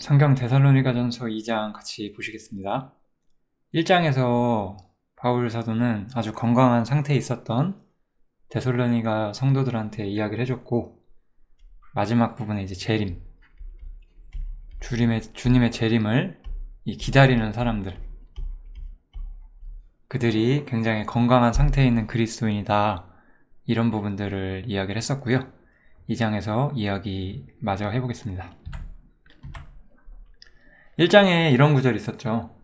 성경 데살로니가전서 2장 같이 보시겠습니다. 1장에서 바울 사도는 아주 건강한 상태에 있었던 데살로니가 성도들한테 이야기를 해줬고, 마지막 부분에 이제 재림, 주님의 재림을 기다리는 사람들, 그들이 굉장히 건강한 상태에 있는 그리스도인이다, 이런 부분들을 이야기를 했었고요. 2장에서 이야기 마저 해보겠습니다. 1장에 이런 구절이 있었죠.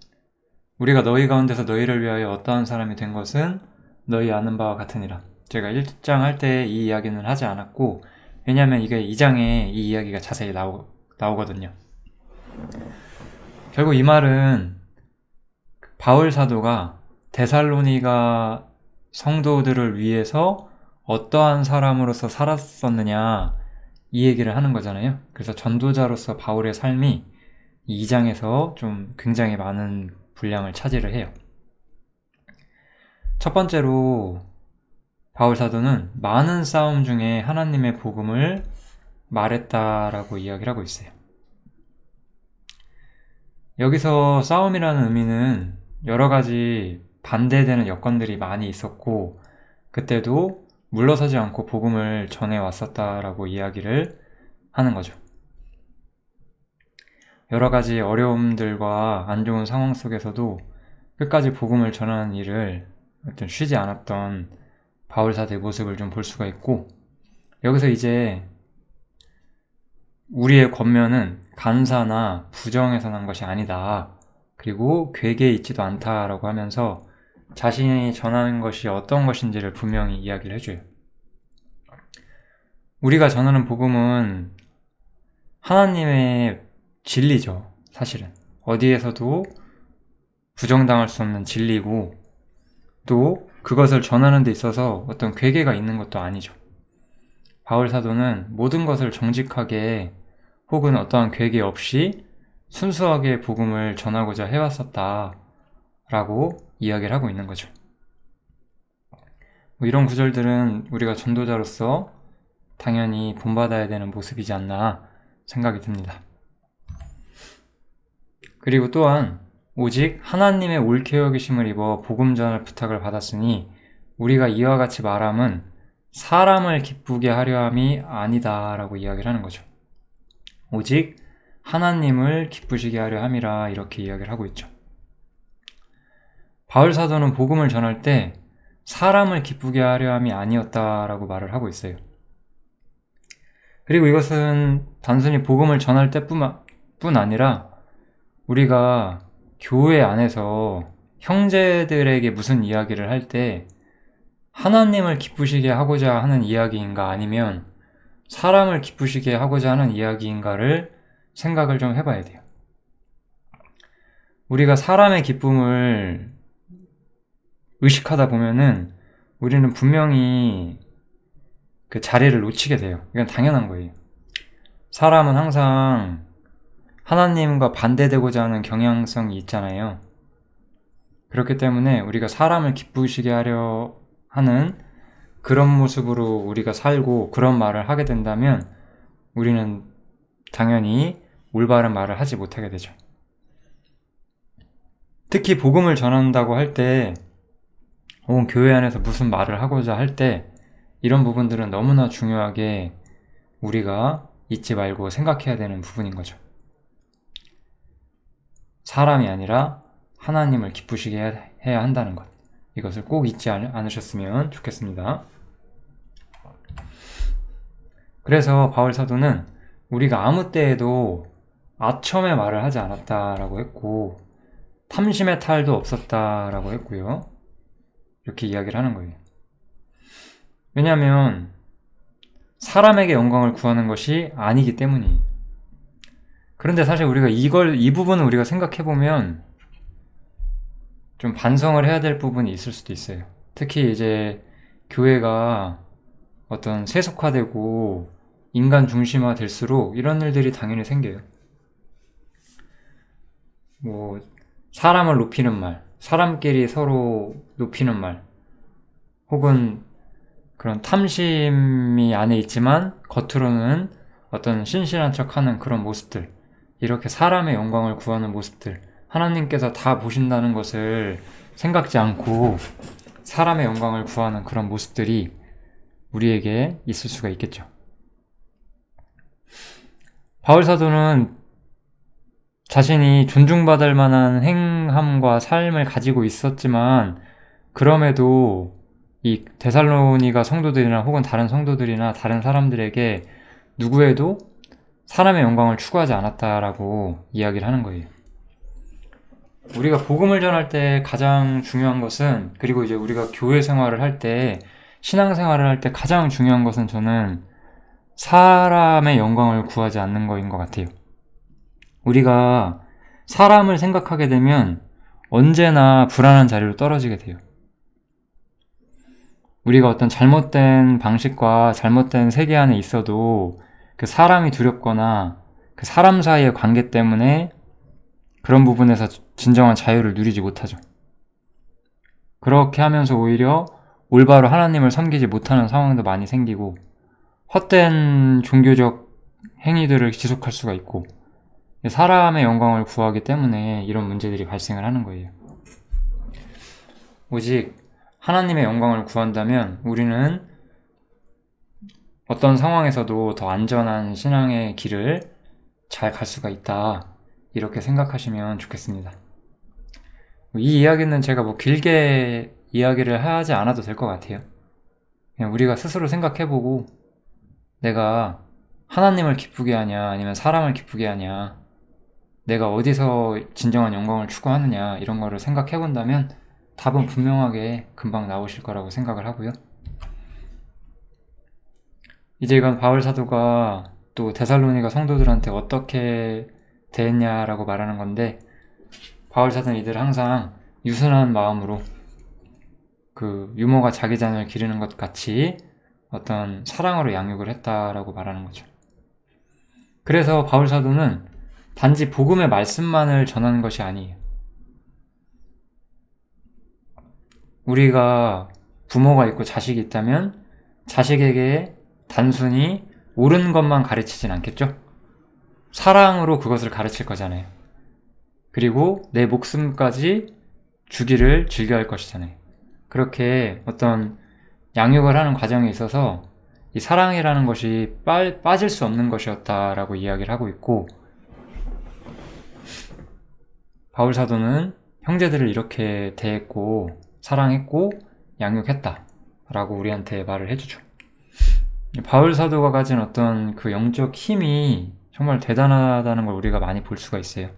우리가 너희 가운데서 너희를 위하여 어떠한 사람이 된 것은 너희 아는 바와 같으니라. 제가 1장 할 때 이 이야기는 하지 않았고, 왜냐하면 이게 2장에 이 이야기가 자세히 나오거든요. 결국 이 말은 바울 사도가 데살로니가 성도들을 위해서 어떠한 사람으로서 살았었느냐, 이 얘기를 하는 거잖아요. 그래서 전도자로서 바울의 삶이 이 2장에서 좀 굉장히 많은 분량을 차지를 해요. 첫 번째로 바울 사도는 많은 싸움 중에 하나님의 복음을 말했다라고 이야기를 하고 있어요. 여기서 싸움이라는 의미는 여러 가지 반대되는 여건들이 많이 있었고, 그때도 물러서지 않고 복음을 전해왔었다라고 이야기를 하는 거죠. 여러 가지 어려움들과 안 좋은 상황 속에서도 끝까지 복음을 전하는 일을 쉬지 않았던 바울 사도의 모습을 좀 볼 수가 있고, 여기서 이제 우리의 권면은 간사나 부정에서 난 것이 아니다, 그리고 괴계에 있지도 않다라고 하면서 자신이 전하는 것이 어떤 것인지를 분명히 이야기를 해줘요. 우리가 전하는 복음은 하나님의 진리죠. 사실은 어디에서도 부정당할 수 없는 진리고, 또 그것을 전하는 데 있어서 어떤 괴계가 있는 것도 아니죠. 바울 사도는 모든 것을 정직하게 혹은 어떠한 괴계 없이 순수하게 복음을 전하고자 해왔었다 라고 이야기를 하고 있는 거죠. 이런 구절들은 우리가 전도자로서 당연히 본받아야 되는 모습이지 않나 생각이 듭니다. 그리고 또한 오직 하나님의 옳게 여기심을 입어 복음 전할 부탁을 받았으니 우리가 이와 같이 말함은 사람을 기쁘게 하려 함이 아니다 라고 이야기를 하는 거죠. 오직 하나님을 기쁘시게 하려 함이라, 이렇게 이야기를 하고 있죠. 바울 사도는 복음을 전할 때 사람을 기쁘게 하려 함이 아니었다라고 말을 하고 있어요. 그리고 이것은 단순히 복음을 전할 때뿐 아니라 우리가 교회 안에서 형제들에게 무슨 이야기를 할 때 하나님을 기쁘시게 하고자 하는 이야기인가, 아니면 사람을 기쁘시게 하고자 하는 이야기인가를 생각을 좀 해봐야 돼요. 우리가 사람의 기쁨을 의식하다 보면은 우리는 분명히 그 자리를 놓치게 돼요. 이건 당연한 거예요. 사람은 항상 하나님과 반대되고자 하는 경향성이 있잖아요. 그렇기 때문에 우리가 사람을 기쁘시게 하려 하는 그런 모습으로 우리가 살고 그런 말을 하게 된다면 우리는 당연히 올바른 말을 하지 못하게 되죠. 특히 복음을 전한다고 할 때, 혹은 교회 안에서 무슨 말을 하고자 할 때, 이런 부분들은 너무나 중요하게 우리가 잊지 말고 생각해야 되는 부분인 거죠. 사람이 아니라 하나님을 기쁘시게 해야 한다는 것, 이것을 꼭 잊지 않으셨으면 좋겠습니다. 그래서 바울 사도는 우리가 아무 때에도 아첨의 말을 하지 않았다라고 했고, 탐심의 탈도 없었다라고 했고요. 이렇게 이야기를 하는 거예요. 왜냐하면 사람에게 영광을 구하는 것이 아니기 때문이에요. 그런데 사실 우리가 이 부분을 우리가 생각해보면 좀 반성을 해야 될 부분이 있을 수도 있어요. 특히 이제 교회가 어떤 세속화되고 인간 중심화 될수록 이런 일들이 당연히 생겨요. 사람을 높이는 말, 사람끼리 서로 높이는 말, 혹은 그런 탐심이 안에 있지만 겉으로는 어떤 신실한 척하는 그런 모습들, 이렇게 사람의 영광을 구하는 모습들, 하나님께서 다 보신다는 것을 생각지 않고 사람의 영광을 구하는 그런 모습들이 우리에게 있을 수가 있겠죠. 바울 사도는 자신이 존중받을 만한 행함과 삶을 가지고 있었지만 그럼에도 이 데살로니가 성도들이나 혹은 다른 성도들이나 다른 사람들에게 누구에도 사람의 영광을 추구하지 않았다라고 이야기를 하는 거예요. 우리가 복음을 전할 때 가장 중요한 것은, 그리고 이제 우리가 교회 생활을 할 때, 신앙 생활을 할 때 가장 중요한 것은 저는 사람의 영광을 구하지 않는 거인 것 같아요. 우리가 사람을 생각하게 되면 언제나 불안한 자리로 떨어지게 돼요. 우리가 어떤 잘못된 방식과 잘못된 세계 안에 있어도 그 사람이 두렵거나 그 사람 사이의 관계 때문에 그런 부분에서 진정한 자유를 누리지 못하죠. 그렇게 하면서 오히려 올바로 하나님을 섬기지 못하는 상황도 많이 생기고 헛된 종교적 행위들을 지속할 수가 있고 사람의 영광을 구하기 때문에 이런 문제들이 발생을 하는 거예요. 오직 하나님의 영광을 구한다면 우리는 어떤 상황에서도 더 안전한 신앙의 길을 잘 갈 수가 있다, 이렇게 생각하시면 좋겠습니다. 이 이야기는 제가 길게 이야기를 하지 않아도 될 것 같아요. 그냥 우리가 스스로 생각해보고 내가 하나님을 기쁘게 하냐 아니면 사람을 기쁘게 하냐, 내가 어디서 진정한 영광을 추구하느냐, 이런 거를 생각해본다면 답은 분명하게 금방 나오실 거라고 생각을 하고요. 이제 이건 바울 사도가 또 데살로니가 성도들한테 어떻게 대했냐라고 말하는 건데, 바울 사도는 이들 항상 유순한 마음으로 그 유모가 자기 자녀를 기르는 것 같이 어떤 사랑으로 양육을 했다라고 말하는 거죠. 그래서 바울 사도는 단지 복음의 말씀만을 전하는 것이 아니에요. 우리가 부모가 있고 자식이 있다면 자식에게 단순히 옳은 것만 가르치진 않겠죠? 사랑으로 그것을 가르칠 거잖아요. 그리고 내 목숨까지 주기를 즐겨할 것이잖아요. 그렇게 어떤 양육을 하는 과정에 있어서 이 사랑이라는 것이 빠질 수 없는 것이었다라고 이야기를 하고 있고, 바울 사도는 형제들을 이렇게 대했고 사랑했고 양육했다라고 우리한테 말을 해주죠. 바울 사도가 가진 어떤 그 영적 힘이 정말 대단하다는 걸 우리가 많이 볼 수가 있어요.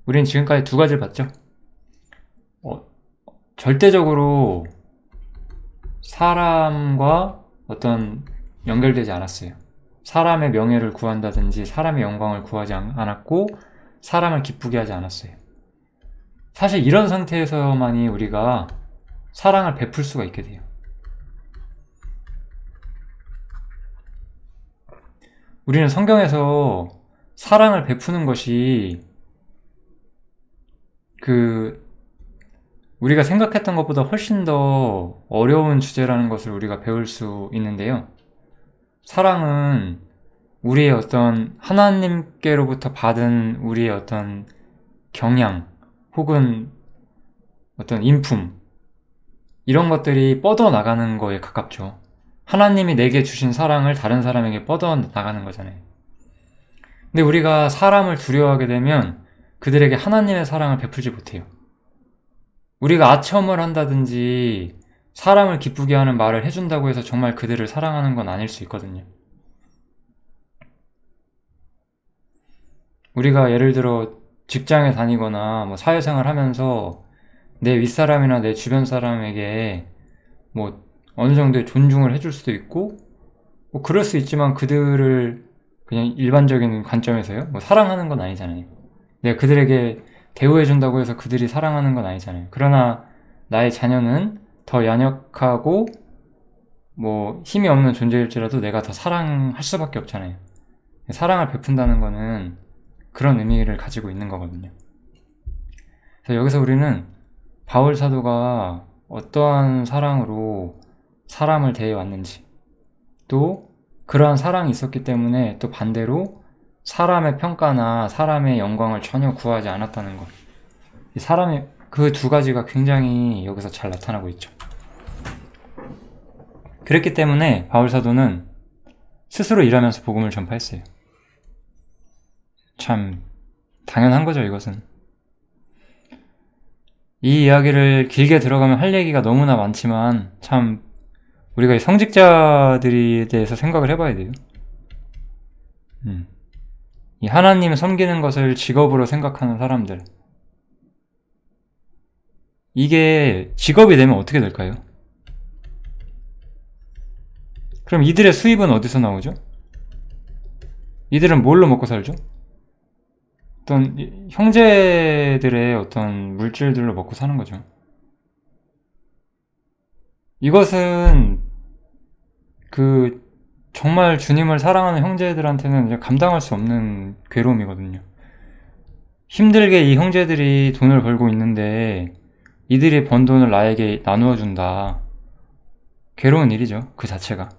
우리는 지금까지 두 가지를 봤죠. 절대적으로 사람과 어떤 연결되지 않았어요. 사람의 명예를 구한다든지 사람의 영광을 구하지 않았고 사람을 기쁘게 하지 않았어요. 사실 이런 상태에서만이 우리가 사랑을 베풀 수가 있게 돼요. 우리는 성경에서 사랑을 베푸는 것이 우리가 생각했던 것보다 훨씬 더 어려운 주제라는 것을 우리가 배울 수 있는데요. 사랑은 우리의 어떤 하나님께로부터 받은 우리의 어떤 경향 혹은 어떤 인품, 이런 것들이 뻗어나가는 거에 가깝죠. 하나님이 내게 주신 사랑을 다른 사람에게 뻗어나가는 거잖아요. 근데 우리가 사람을 두려워하게 되면 그들에게 하나님의 사랑을 베풀지 못해요. 우리가 아첨을 한다든지 사람을 기쁘게 하는 말을 해준다고 해서 정말 그들을 사랑하는 건 아닐 수 있거든요. 우리가 예를 들어 직장에 다니거나 사회생활 하면서 내 윗사람이나 내 주변 사람에게 어느 정도의 존중을 해줄 수도 있고 그럴 수 있지만 그들을 그냥 일반적인 관점에서요 사랑하는 건 아니잖아요. 내가 그들에게 대우해준다고 해서 그들이 사랑하는 건 아니잖아요. 그러나 나의 자녀는 더 연약하고 힘이 없는 존재일지라도 내가 더 사랑할 수밖에 없잖아요. 사랑을 베푼다는 거는 그런 의미를 가지고 있는 거거든요. 그래서 여기서 우리는 바울 사도가 어떠한 사랑으로 사람을 대해왔는지, 또 그러한 사랑이 있었기 때문에 또 반대로 사람의 평가나 사람의 영광을 전혀 구하지 않았다는 것. 이 사람의 그 두 가지가 굉장히 여기서 잘 나타나고 있죠. 그랬기 때문에 바울 사도는 스스로 일하면서 복음을 전파했어요. 참 당연한 거죠, 이것은. 이 이야기를 길게 들어가면 할 얘기가 너무나 많지만 참 우리가 이 성직자들에 대해서 생각을 해봐야 돼요. 이 하나님을 섬기는 것을 직업으로 생각하는 사람들, 이게 직업이 되면 어떻게 될까요? 그럼 이들의 수입은 어디서 나오죠? 이들은 뭘로 먹고 살죠? 어떤 형제들의 어떤 물질들로 먹고 사는 거죠. 이것은 그 정말 주님을 사랑하는 형제들한테는 이제 감당할 수 없는 괴로움이거든요. 힘들게 이 형제들이 돈을 벌고 있는데 이들이 번 돈을 나에게 나누어 준다. 괴로운 일이죠, 그 자체가.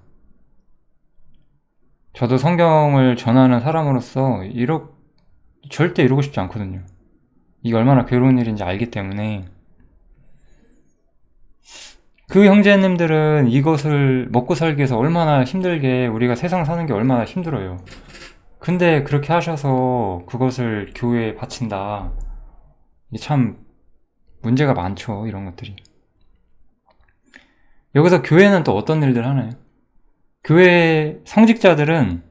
저도 성경을 전하는 사람으로서 절대 이러고 싶지 않거든요. 이게 얼마나 괴로운 일인지 알기 때문에. 그 형제님들은 이것을 먹고 살기 위해서 얼마나 힘들게, 우리가 세상 사는 게 얼마나 힘들어요. 근데 그렇게 하셔서 그것을 교회에 바친다. 이게 참 문제가 많죠, 이런 것들이. 여기서 교회는 또 어떤 일들 하나요? 교회 성직자들은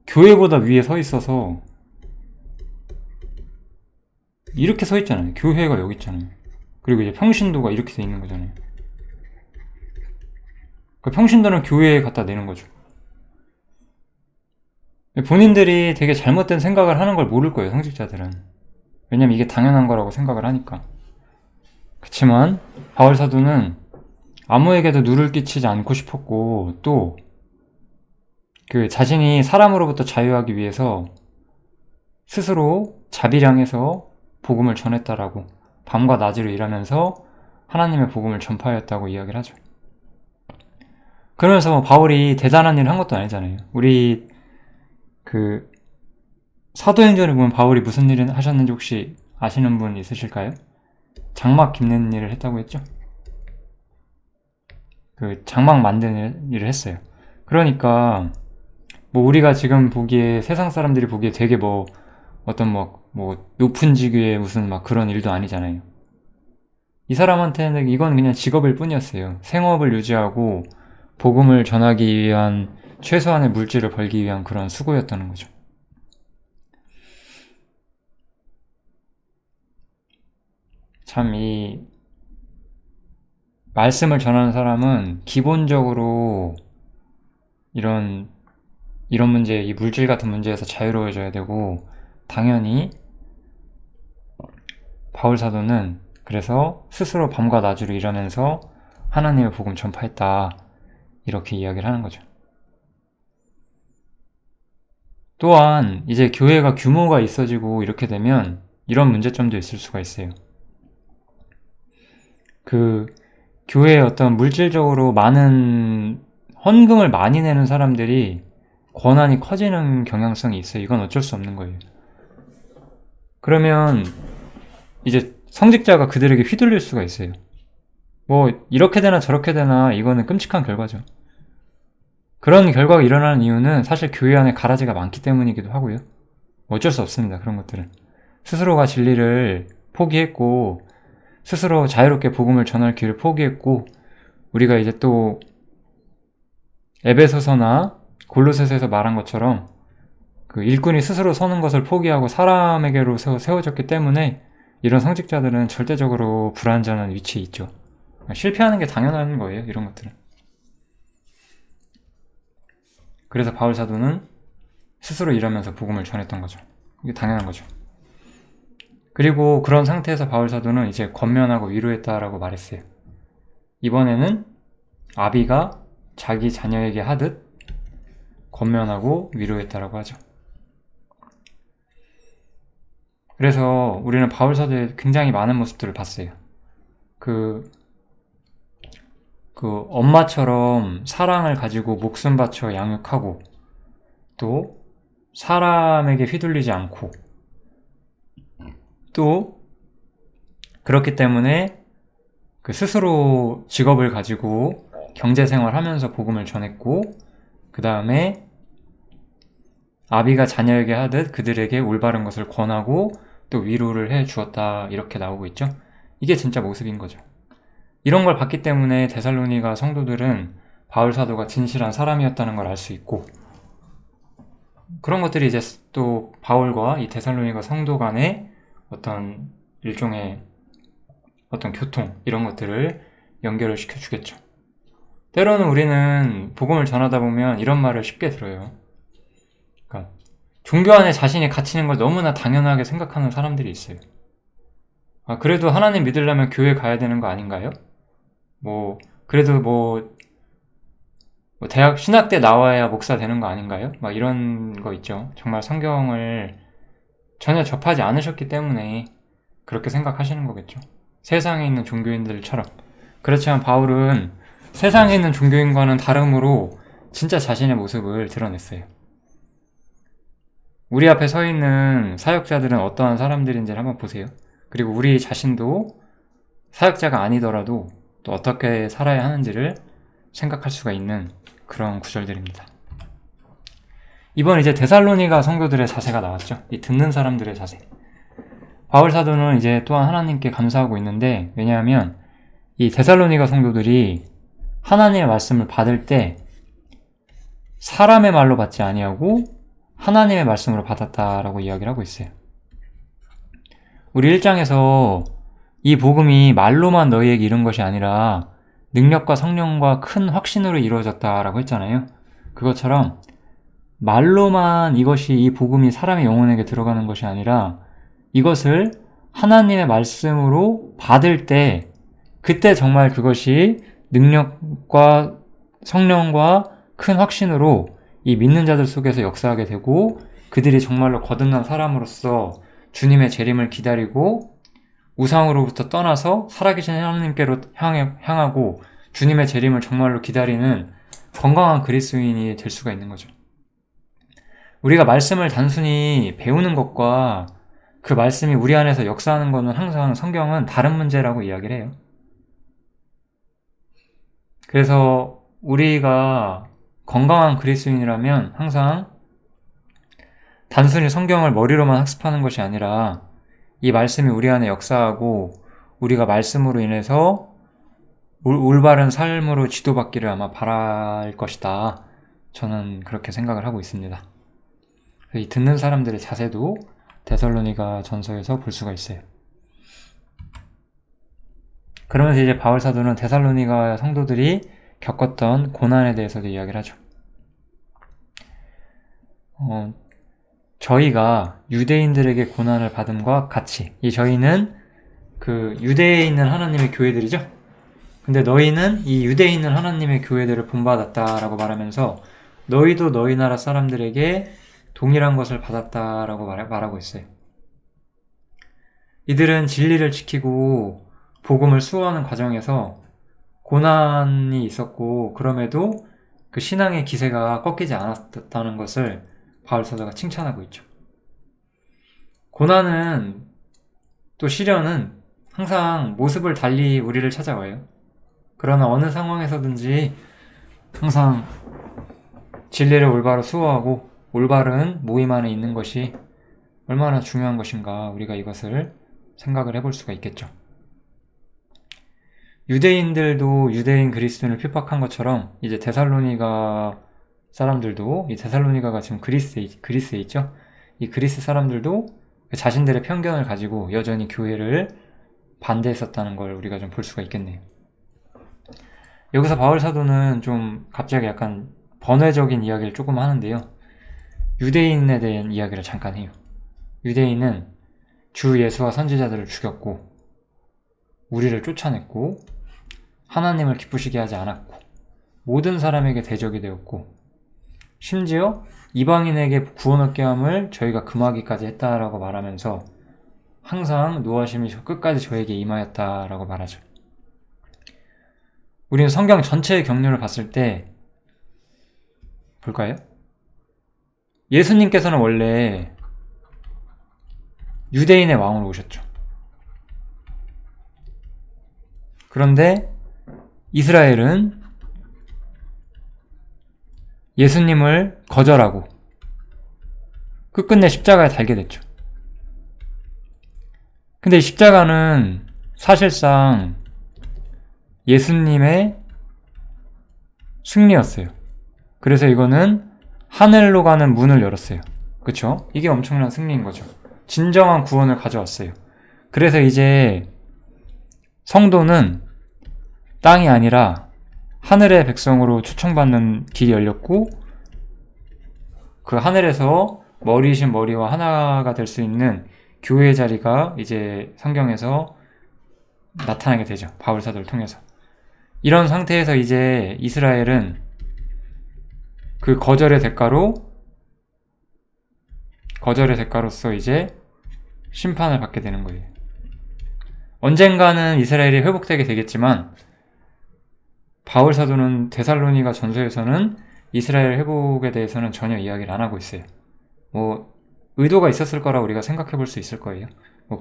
교회보다 위에 서 있어서 이렇게 서 있잖아요. 교회가 여기 있잖아요. 그리고 이제 평신도가 이렇게 돼 있는 거잖아요. 그 평신도는 교회에 갖다 내는 거죠. 본인들이 되게 잘못된 생각을 하는 걸 모를 거예요, 성직자들은. 왜냐면 이게 당연한 거라고 생각을 하니까. 그치만 바울 사도는 아무에게도 누를 끼치지 않고 싶었고, 또 그 자신이 사람으로부터 자유하기 위해서 스스로 자비량해서 복음을 전했다라고, 밤과 낮으로 일하면서 하나님의 복음을 전파하였다고 이야기를 하죠. 그러면서 바울이 대단한 일을 한 것도 아니잖아요. 우리 그 사도행전을 보면 바울이 무슨 일을 하셨는지 혹시 아시는 분 있으실까요? 장막 깁는 일을 했다고 했죠? 그 장막 만드는 일을 했어요. 그러니까 뭐 우리가 지금 보기에, 세상 사람들이 보기에 되게 뭐 어떤 뭐 높은 직위의 무슨 막 그런 일도 아니잖아요. 이 사람한테는 이건 그냥 직업일 뿐이었어요. 생업을 유지하고 복음을 전하기 위한 최소한의 물질을 벌기 위한 그런 수고였다는 거죠. 참 이 말씀을 전하는 사람은 기본적으로 이런 문제, 이 물질 같은 문제에서 자유로워져야 되고, 당연히 바울 사도는 그래서 스스로 밤과 낮으로 일하면서 하나님의 복음 전파했다, 이렇게 이야기를 하는 거죠. 또한 이제 교회가 규모가 있어지고 이렇게 되면 이런 문제점도 있을 수가 있어요. 그 교회에 어떤 물질적으로 많은 헌금을 많이 내는 사람들이 권한이 커지는 경향성이 있어요. 이건 어쩔 수 없는 거예요. 그러면 이제 성직자가 그들에게 휘둘릴 수가 있어요. 뭐 이렇게 되나 저렇게 되나, 이거는 끔찍한 결과죠. 그런 결과가 일어나는 이유는 사실 교회 안에 가라지가 많기 때문이기도 하고요. 어쩔 수 없습니다, 그런 것들은. 스스로가 진리를 포기했고, 스스로 자유롭게 복음을 전할 길을 포기했고, 우리가 이제 또 에베소서나 골로새서에서 말한 것처럼 그 일꾼이 스스로 서는 것을 포기하고 사람에게로 세워졌기 때문에 이런 성직자들은 절대적으로 불완전한 위치에 있죠. 실패하는 게 당연한 거예요, 이런 것들은. 그래서 바울 사도는 스스로 일하면서 복음을 전했던 거죠. 이게 당연한 거죠. 그리고 그런 상태에서 바울 사도는 이제 권면하고 위로했다라고 말했어요. 이번에는 아비가 자기 자녀에게 하듯 권면하고 위로했다라고 하죠. 그래서 우리는 바울 사도의 굉장히 많은 모습들을 봤어요. 그 엄마처럼 사랑을 가지고 목숨 바쳐 양육하고, 또 사람에게 휘둘리지 않고, 또 그렇기 때문에 그 스스로 직업을 가지고 경제생활하면서 복음을 전했고, 그 다음에 아비가 자녀에게 하듯 그들에게 올바른 것을 권하고 또 위로를 해 주었다, 이렇게 나오고 있죠. 이게 진짜 모습인 거죠. 이런 걸 봤기 때문에 데살로니가 성도들은 바울 사도가 진실한 사람이었다는 걸 알 수 있고, 그런 것들이 이제 또 바울과 이 데살로니가 성도 간의 어떤 일종의 어떤 교통, 이런 것들을 연결을 시켜주겠죠. 때로는 우리는 복음을 전하다 보면 이런 말을 쉽게 들어요. 그러니까 종교 안에 자신이 갇히는 걸 너무나 당연하게 생각하는 사람들이 있어요. 그래도 하나님 믿으려면 교회 가야 되는 거 아닌가요? 그래도 대학 신학대 나와야 목사 되는 거 아닌가요? 막 이런 거 있죠. 정말 성경을 전혀 접하지 않으셨기 때문에 그렇게 생각하시는 거겠죠. 세상에 있는 종교인들처럼. 그렇지만 바울은 세상에 있는 종교인과는 다름으로 진짜 자신의 모습을 드러냈어요. 우리 앞에 서 있는 사역자들은 어떠한 사람들인지를 한번 보세요. 그리고 우리 자신도 사역자가 아니더라도 또 어떻게 살아야 하는지를 생각할 수가 있는 그런 구절들입니다. 이번 이제 데살로니가 성도들의 자세가 나왔죠. 이 듣는 사람들의 자세. 바울 사도는 이제 또한 하나님께 감사하고 있는데, 왜냐하면 이 데살로니가 성도들이 하나님의 말씀을 받을 때 사람의 말로 받지 아니하고 하나님의 말씀으로 받았다라고 이야기를 하고 있어요. 우리 1장에서 이 복음이 말로만 너희에게 이른 것이 아니라 능력과 성령과 큰 확신으로 이루어졌다라고 했잖아요. 그것처럼 말로만 이 복음이 사람의 영혼에게 들어가는 것이 아니라 이것을 하나님의 말씀으로 받을 때, 그때 정말 그것이 능력과 성령과 큰 확신으로 이 믿는 자들 속에서 역사하게 되고, 그들이 정말로 거듭난 사람으로서 주님의 재림을 기다리고 우상으로부터 떠나서 살아계신 하나님께로 향하고 주님의 재림을 정말로 기다리는 건강한 그리스도인이 될 수가 있는 거죠. 우리가 말씀을 단순히 배우는 것과 그 말씀이 우리 안에서 역사하는 것은 항상 성경은 다른 문제라고 이야기를 해요. 그래서 우리가 건강한 그리스도인이라면 항상 단순히 성경을 머리로만 학습하는 것이 아니라 이 말씀이 우리 안에 역사하고 우리가 말씀으로 인해서 올바른 삶으로 지도받기를 아마 바랄 것이다. 저는 그렇게 생각을 하고 있습니다. 이 듣는 사람들의 자세도 데살로니가 전서에서 볼 수가 있어요. 그러면서 이제 바울 사도는 데살로니가 성도들이 겪었던 고난에 대해서도 이야기를 하죠. 저희가 유대인들에게 고난을 받음과 같이, 이 저희는 그 유대에 있는 하나님의 교회들이죠. 근데 너희는 이 유대에 있는 하나님의 교회들을 본받았다라고 말하면서 너희도 너희 나라 사람들에게 동일한 것을 받았다라고 말하고 있어요. 이들은 진리를 지키고 복음을 수호하는 과정에서 고난이 있었고, 그럼에도 그 신앙의 기세가 꺾이지 않았다는 것을 바울 사도가 칭찬하고 있죠. 고난은 또 시련은 항상 모습을 달리 우리를 찾아와요. 그러나 어느 상황에서든지 항상 진리를 올바로 수호하고 올바른 모임 안에 있는 것이 얼마나 중요한 것인가, 우리가 이것을 생각을 해볼 수가 있겠죠. 유대인들도 유대인 그리스도인을 핍박한 것처럼 이제 데살로니가 사람들도, 이 데살로니가가 지금 그리스에 있죠. 이 그리스 사람들도 자신들의 편견을 가지고 여전히 교회를 반대했었다는 걸 우리가 좀 볼 수가 있겠네요. 여기서 바울 사도는 좀 갑자기 약간 번외적인 이야기를 조금 하는데요. 유대인에 대한 이야기를 잠깐 해요. 유대인은 주 예수와 선지자들을 죽였고 우리를 쫓아냈고 하나님을 기쁘시게 하지 않았고 모든 사람에게 대적이 되었고 심지어 이방인에게 구원 얻게 함을 저희가 금하기까지 했다라고 말하면서 항상 노하심이 끝까지 저에게 임하였다라고 말하죠. 우리는 성경 전체의 경륜을 봤을 때 볼까요? 예수님께서는 원래 유대인의 왕으로 오셨죠. 그런데 이스라엘은 예수님을 거절하고 끝끝내 십자가에 달게 됐죠. 근데 이 십자가는 사실상 예수님의 승리였어요. 그래서 이거는 하늘로 가는 문을 열었어요. 그쵸? 이게 엄청난 승리인 거죠. 진정한 구원을 가져왔어요. 그래서 이제 성도는 땅이 아니라 하늘의 백성으로 초청받는 길이 열렸고, 그 하늘에서 머리이신 머리와 하나가 될 수 있는 교회의 자리가 이제 성경에서 나타나게 되죠. 바울 사도를 통해서. 이런 상태에서 이제 이스라엘은 그 거절의 대가로서 이제 심판을 받게 되는 거예요. 언젠가는 이스라엘이 회복되게 되겠지만, 바울 사도는 데살로니가 전서에서는 이스라엘 회복에 대해서는 전혀 이야기를 안 하고 있어요. 의도가 있었을 거라 우리가 생각해 볼 수 있을 거예요.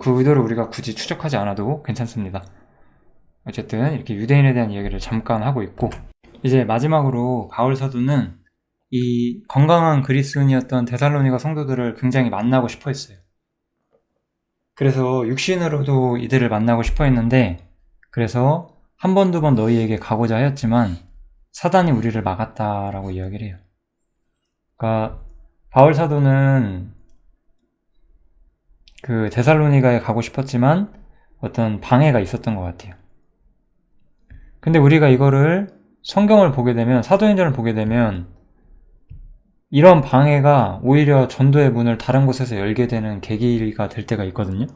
그 의도를 우리가 굳이 추적하지 않아도 괜찮습니다. 어쨌든 이렇게 유대인에 대한 이야기를 잠깐 하고 있고, 이제 마지막으로 바울 사도는 이 건강한 그리스도인이었던 데살로니가 성도들을 굉장히 만나고 싶어 했어요. 그래서 육신으로도 이들을 만나고 싶어 했는데, 그래서 한 번, 두 번 너희에게 가고자 하였지만 사단이 우리를 막았다라고 이야기를 해요. 그러니까 바울 사도는 그 데살로니가에 가고 싶었지만 어떤 방해가 있었던 것 같아요. 근데 우리가 이거를 성경을 보게 되면, 사도행전을 보게 되면 이런 방해가 오히려 전도의 문을 다른 곳에서 열게 되는 계기가 될 때가 있거든요.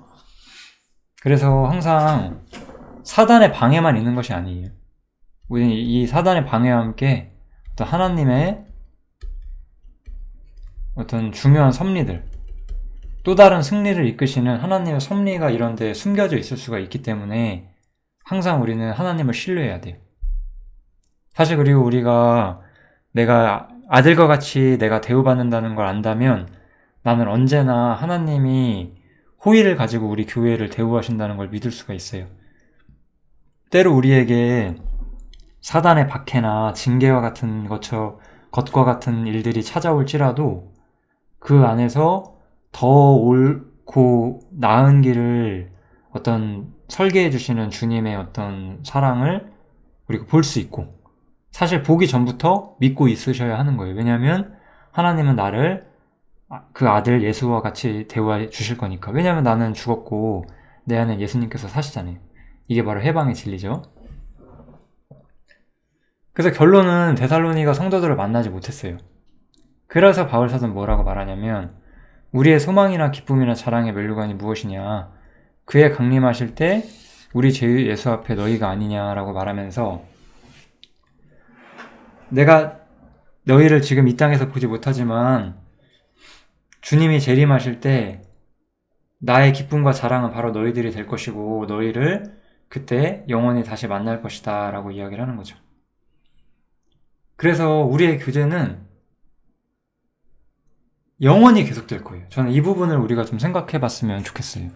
그래서 항상 사단의 방해만 있는 것이 아니에요. 우리는 이 사단의 방해와 함께 어떤 하나님의 어떤 중요한 섭리들, 또 다른 승리를 이끄시는 하나님의 섭리가 이런 데 숨겨져 있을 수가 있기 때문에 항상 우리는 하나님을 신뢰해야 돼요. 사실 그리고 우리가 내가 아들과 같이 내가 대우받는다는 걸 안다면 나는 언제나 하나님이 호의를 가지고 우리 교회를 대우하신다는 걸 믿을 수가 있어요. 때로 우리에게 사단의 박해나 징계와 같은 것과 같은 일들이 찾아올지라도 그 안에서 더 옳고 나은 길을 어떤 설계해 주시는 주님의 어떤 사랑을 우리가 볼 수 있고, 사실 보기 전부터 믿고 있으셔야 하는 거예요. 왜냐하면 하나님은 나를 그 아들 예수와 같이 대우해 주실 거니까. 왜냐하면 나는 죽었고 내 안에 예수님께서 사시잖아요. 이게 바로 해방의 진리죠. 그래서 결론은 데살로니가 성도들을 만나지 못했어요. 그래서 바울 사도는 뭐라고 말하냐면, 우리의 소망이나 기쁨이나 자랑의 면류관이 무엇이냐, 그의 강림하실 때 우리 제 예수 앞에 너희가 아니냐라고 말하면서, 내가 너희를 지금 이 땅에서 보지 못하지만 주님이 재림하실 때 나의 기쁨과 자랑은 바로 너희들이 될 것이고 너희를 그때 영원히 다시 만날 것이다 라고 이야기를 하는 거죠. 그래서 우리의 교제는 영원히 계속될 거예요. 저는 이 부분을 우리가 좀 생각해 봤으면 좋겠어요.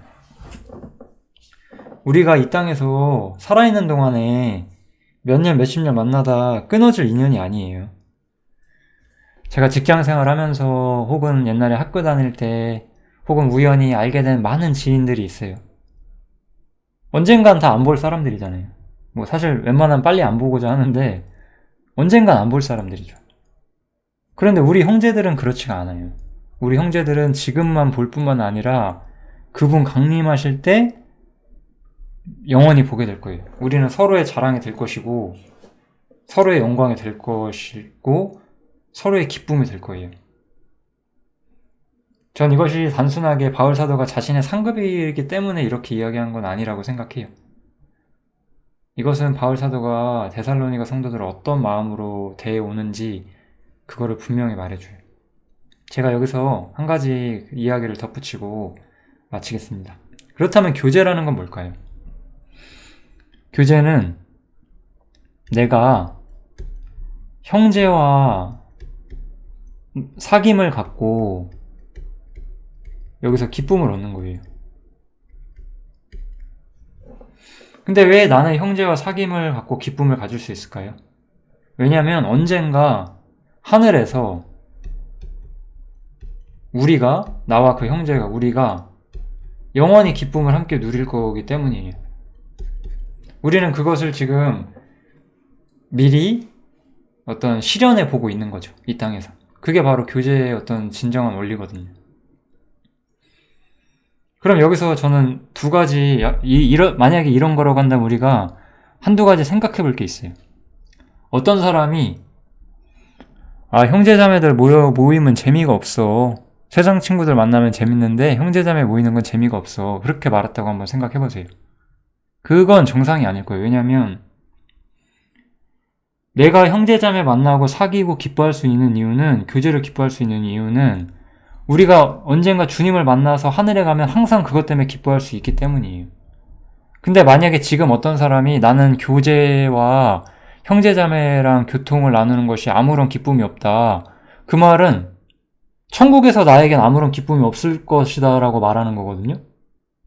우리가 이 땅에서 살아있는 동안에 몇 년, 몇십 년 만나다 끊어질 인연이 아니에요. 제가 직장 생활하면서 혹은 옛날에 학교 다닐 때 혹은 우연히 알게 된 많은 지인들이 있어요. 언젠간 다 안 볼 사람들이잖아요. 사실 웬만하면 빨리 안 보고자 하는데 언젠간 안 볼 사람들이죠. 그런데 우리 형제들은 그렇지가 않아요. 우리 형제들은 지금만 볼 뿐만 아니라 그분 강림하실 때 영원히 보게 될 거예요. 우리는 서로의 자랑이 될 것이고 서로의 영광이 될 것이고 서로의 기쁨이 될 거예요. 전 이것이 단순하게 바울 사도가 자신의 상급이기 때문에 이렇게 이야기한 건 아니라고 생각해요. 이것은 바울 사도가 데살로니가 성도들을 어떤 마음으로 대해오는지 그거를 분명히 말해줘요. 제가 여기서 한 가지 이야기를 덧붙이고 마치겠습니다. 그렇다면 교제라는 건 뭘까요? 교제는 내가 형제와 사귐을 갖고 여기서 기쁨을 얻는 거예요. 근데 왜 나는 형제와 사귐을 갖고 기쁨을 가질 수 있을까요? 왜냐하면 언젠가 하늘에서 우리가, 나와 그 형제가, 우리가 영원히 기쁨을 함께 누릴 거기 때문이에요. 우리는 그것을 지금 미리 어떤 실현해 보고 있는 거죠. 이 땅에서. 그게 바로 교제의 어떤 진정한 원리거든요. 그럼 여기서 저는 두 가지, 만약에 이런 거라고 한다면 우리가 한두 가지 생각해 볼 게 있어요. 어떤 사람이, 형제자매들 모이면 재미가 없어. 세상 친구들 만나면 재밌는데 형제자매 모이는 건 재미가 없어. 그렇게 말했다고 한번 생각해 보세요. 그건 정상이 아닐 거예요. 왜냐면 내가 형제자매 만나고 사귀고 기뻐할 수 있는 이유는, 교제를 기뻐할 수 있는 이유는 우리가 언젠가 주님을 만나서 하늘에 가면 항상 그것 때문에 기뻐할 수 있기 때문이에요. 근데 만약에 지금 어떤 사람이 나는 교제와 형제자매랑 교통을 나누는 것이 아무런 기쁨이 없다. 그 말은 천국에서 나에겐 아무런 기쁨이 없을 것이다 라고 말하는 거거든요.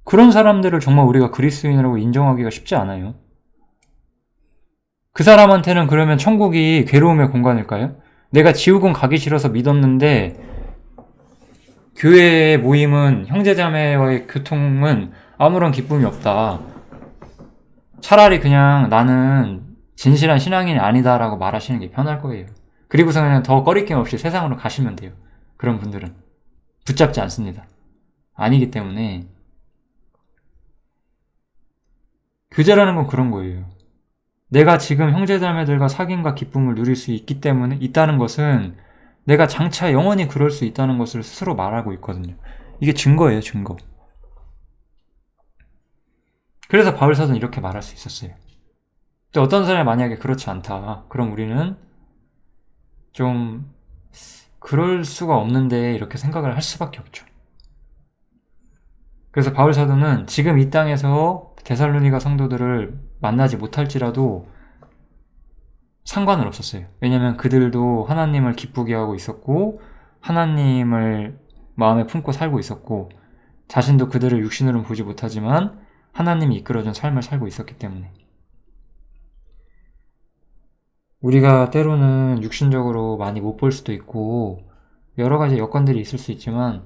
그런 사람들을 정말 우리가 그리스도인이라고 인정하기가 쉽지 않아요. 그 사람한테는 그러면 천국이 괴로움의 공간일까요? 내가 지옥은 가기 싫어서 믿었는데 교회 모임은, 형제자매와의 교통은 아무런 기쁨이 없다. 차라리 그냥 나는 진실한 신앙인이 아니다 라고 말하시는 게 편할 거예요. 그리고서 그냥 더 꺼리낌 없이 세상으로 가시면 돼요. 그런 분들은 붙잡지 않습니다. 아니기 때문에 교제라는 건 그런 거예요. 내가 지금 형제자매들과 사귐과 기쁨을 누릴 수 있다는 것은 내가 장차 영원히 그럴 수 있다는 것을 스스로 말하고 있거든요. 이게 증거예요, 증거. 그래서 바울사도는 이렇게 말할 수 있었어요. 또 어떤 사람이 만약에 그렇지 않다. 그럼 우리는 좀 그럴 수가 없는데 이렇게 생각을 할 수밖에 없죠. 그래서 바울사도는 지금 이 땅에서 데살로니가 성도들을 만나지 못할지라도 상관은 없었어요. 왜냐면 그들도 하나님을 기쁘게 하고 있었고 하나님을 마음에 품고 살고 있었고 자신도 그들을 육신으로는 보지 못하지만 하나님이 이끌어준 삶을 살고 있었기 때문에. 우리가 때로는 육신적으로 많이 못 볼 수도 있고 여러 가지 여건들이 있을 수 있지만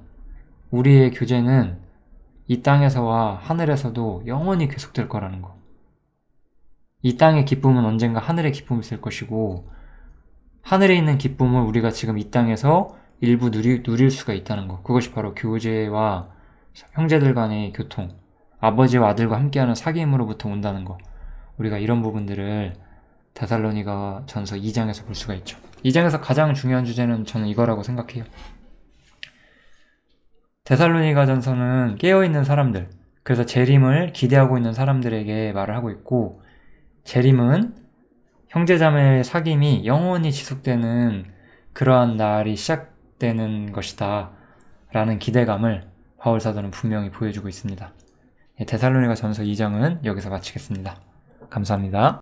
우리의 교제는 이 땅에서와 하늘에서도 영원히 계속될 거라는 거. 이 땅의 기쁨은 언젠가 하늘의 기쁨이 될 것이고 하늘에 있는 기쁨을 우리가 지금 이 땅에서 일부 누릴 수가 있다는 거. 그것이 바로 교제와 형제들 간의 교통, 아버지와 아들과 함께하는 사귐으로부터 온다는 거. 우리가 이런 부분들을 데살로니가 전서 2장에서 볼 수가 있죠. 2장에서 가장 중요한 주제는 저는 이거라고 생각해요. 데살로니가 전서는 깨어있는 사람들, 그래서 재림을 기대하고 있는 사람들에게 말을 하고 있고 재림은 형제자매의 사귐이 영원히 지속되는 그러한 날이 시작되는 것이다 라는 기대감을 바울사도는 분명히 보여주고 있습니다. 데살로니가 전서 2장은 여기서 마치겠습니다. 감사합니다.